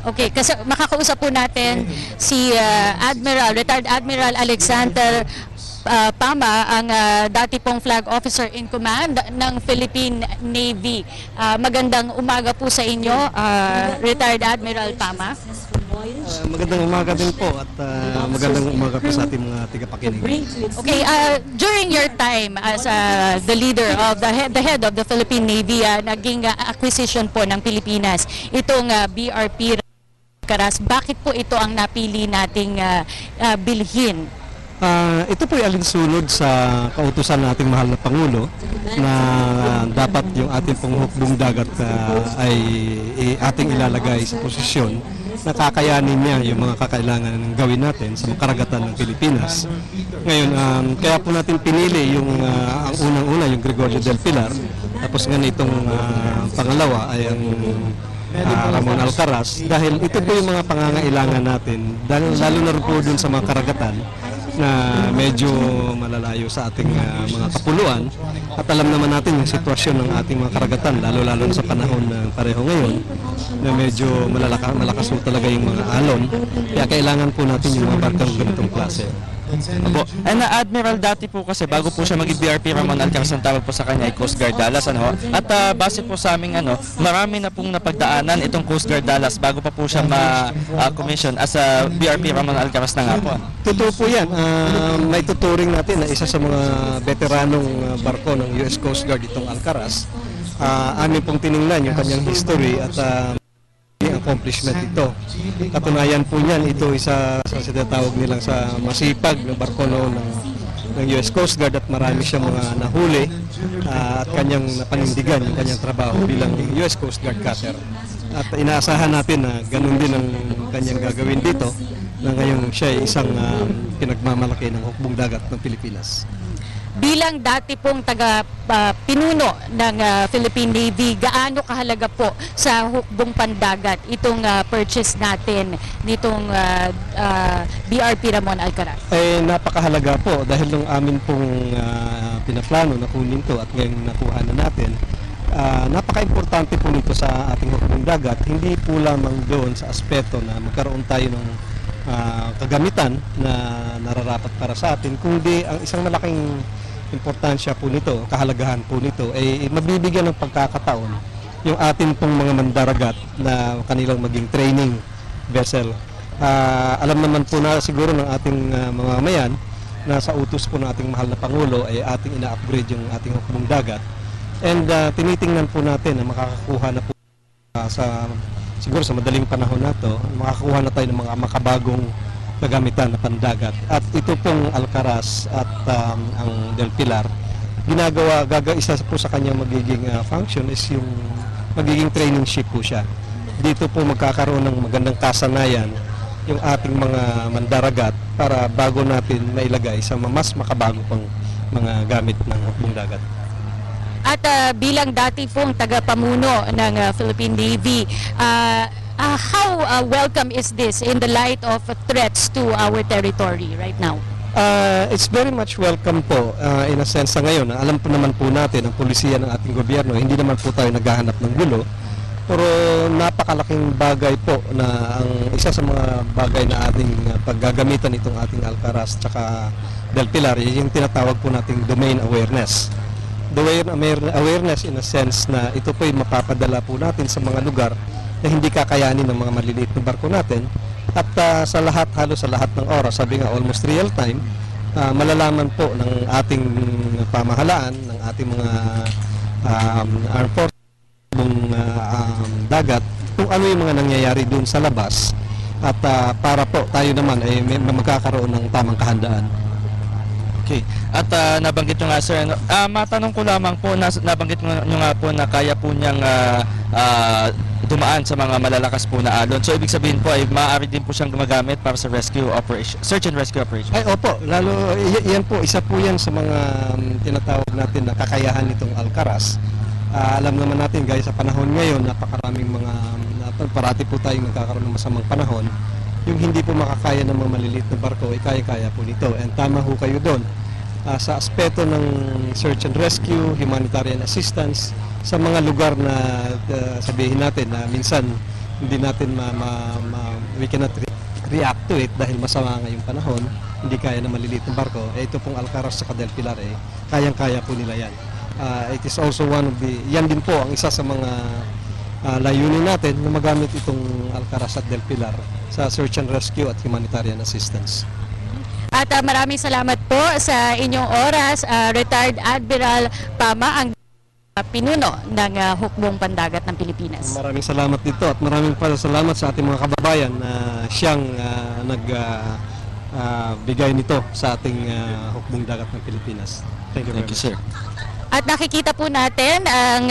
Okay, kasi makakausap po natin si Retired Admiral Alexander Pama, ang dati pong flag officer in command ng Philippine Navy. Magandang umaga po sa inyo, Retired Admiral Pama. Magandang umaga din po at magandang umaga po sa ating mga tigapakinig. Okay, during your time as the leader of the head of the Philippine Navy, naging acquisition po ng Pilipinas itong BRP Alcaraz. Bakit po ito ang napili nating bilhin? Ito po ay alinsunod sa kautusan nating mahal na Pangulo na dapat yung ating pong hukbong dagat ay ating ilalagay sa posisyon na kakayanin niya yung mga kakailangan gawin natin sa karagatan ng Pilipinas. Ngayon, kaya po natin pinili yung ang unang-una yung Gregorio del Pilar, tapos nga itong pangalawa ay ang Ramon Alcaraz, dahil ito po yung mga pangangailangan natin, lalo na rin po dun sa mga karagatan na medyo malalayo sa ating mga kapuluan, at alam naman natin yung sitwasyon ng ating mga karagatan, lalo-lalo sa panahon na pareho ngayon na medyo malakas po talaga yung mga alon, kaya kailangan po natin yung mga barkang ganitong klase. Opo. And Admiral, dati po kasi bago po siya maging BRP Ramon Alcaraz, ang tawag po sa kanya ay Coast Guard Dallas, ano? At base po sa aming marami na pong napagdaanan itong Coast Guard Dallas bago pa po siya ma-commission as a BRP Ramon Alcaraz na nga po. Totoo po yan. May tuturing natin na isa sa mga veteranong barko ng US Coast Guard itong Alcaraz. Amin pong tiningnan yung kanyang history at accomplishment ito. Katunayan po niyan, ito isa sa tinatawag nilang sa masipag na barko noon ng US Coast Guard, at marami siyang mga nahuli at kanyang napanindigan yung kanyang trabaho bilang US Coast Guard cutter. At inaasahan natin na ganun din ang kanyang gagawin dito, na ngayon siya ay isang pinagmamalaki ng hukbong dagat ng Pilipinas. Bilang dati pong pinuno ng Philippine Navy, gaano kahalaga po sa hukbong pandagat itong purchase natin nitong BRP Ramon Alcaraz? Napakahalaga po, dahil nung amin pong pinaplano na kunin to at ngayon nakuha na natin, napaka-importante po nito sa ating hukbong dagat, hindi po lamang doon sa aspeto na magkaroon tayo ng kagamitan na nararapat para sa atin, kundi ang isang malaking importansya po nito, kahalagahan po nito, ay mabibigyan ng pagkakataon yung atin pong mga mandaragat na kanilang maging training vessel. Alam naman po na siguro ng ating mamamayan na sa utos po ng ating mahal na Pangulo ay ating ina-upgrade yung ating hukbong dagat, and tinitingnan po natin na makakakuha na po siguro sa madaling panahon na to, makakakuha na tayo ng mga makabagong kagamitan na pandagat. At ito pong Alcaraz at ang Del Pilar, isa po sa kanyang magiging function is yung magiging training ship po siya. Dito po magkakaroon ng magandang kasanayan yung ating mga mandaragat para bago natin mailagay sa mas makabago pang mga gamit ng hukbong dagat. At bilang dati pong tagapamuno ng Philippine Navy, how welcome is this in the light of threats to our territory right now? It's very much welcome po in a sense sa ngayon. Alam po naman po natin ang pulisiya ng ating gobyerno, hindi naman po tayo naghahanap ng gulo, pero napakalaking bagay po na ang isa sa mga bagay na ating paggagamitan itong ating Alcaraz tsaka Del Pilar, yung tinatawag po nating domain awareness. Domain awareness in a sense na ito po ay mapapadala po natin sa mga lugar na hindi kakayanin ng mga maliliit na barko natin, at halos sa lahat ng oras, sabi nga almost real time, malalaman po ng ating pamahalaan, ng ating mga armed forces dagat kung ano yung mga nangyayari doon sa labas, at para po tayo naman ay magkakaroon ng tamang kahandaan. Okay. At nabanggit nyo nga, sir, matanong ko lamang po, nabanggit nyo nga po na kaya po niyang dumaan sa mga malalakas po na alon. So, ibig sabihin po ay maaari din po siyang gumagamit para sa rescue operation, search and rescue operation. Ay, opo. Lalo, yan po, isa po yan sa mga tinatawag natin na kakayahan nitong Alcaraz. Alam naman natin, guys, sa panahon ngayon, napakaraming parati po tayong nagkakaroon ng masamang panahon. Yung hindi po makakaya ng mga maliliit na barko, ay kaya-kaya po nito. And tama ho kayo doon. Sa aspeto ng search and rescue, humanitarian assistance, sa mga lugar na sabihin natin na minsan hindi natin we cannot react to it dahil masama nga yung panahon, hindi kaya na maliliit na barko. Ito pong Alcaraz sa Del Pilar, kayang-kaya po nila yan. It is also one of yan din po ang isa sa mga layunin natin na magamit itong Alcaraz at Del Pilar sa search and rescue at humanitarian assistance. At maraming salamat po sa inyong oras, Retired Admiral Pama, ang pinuno ng Hukbong Pandagat ng Pilipinas. Maraming salamat dito at maraming salamat sa ating mga kababayan na siyang nagbigay nito sa ating Hukbong Dagat ng Pilipinas. Thank you very much. Thank you, sir. At nakikita po natin ang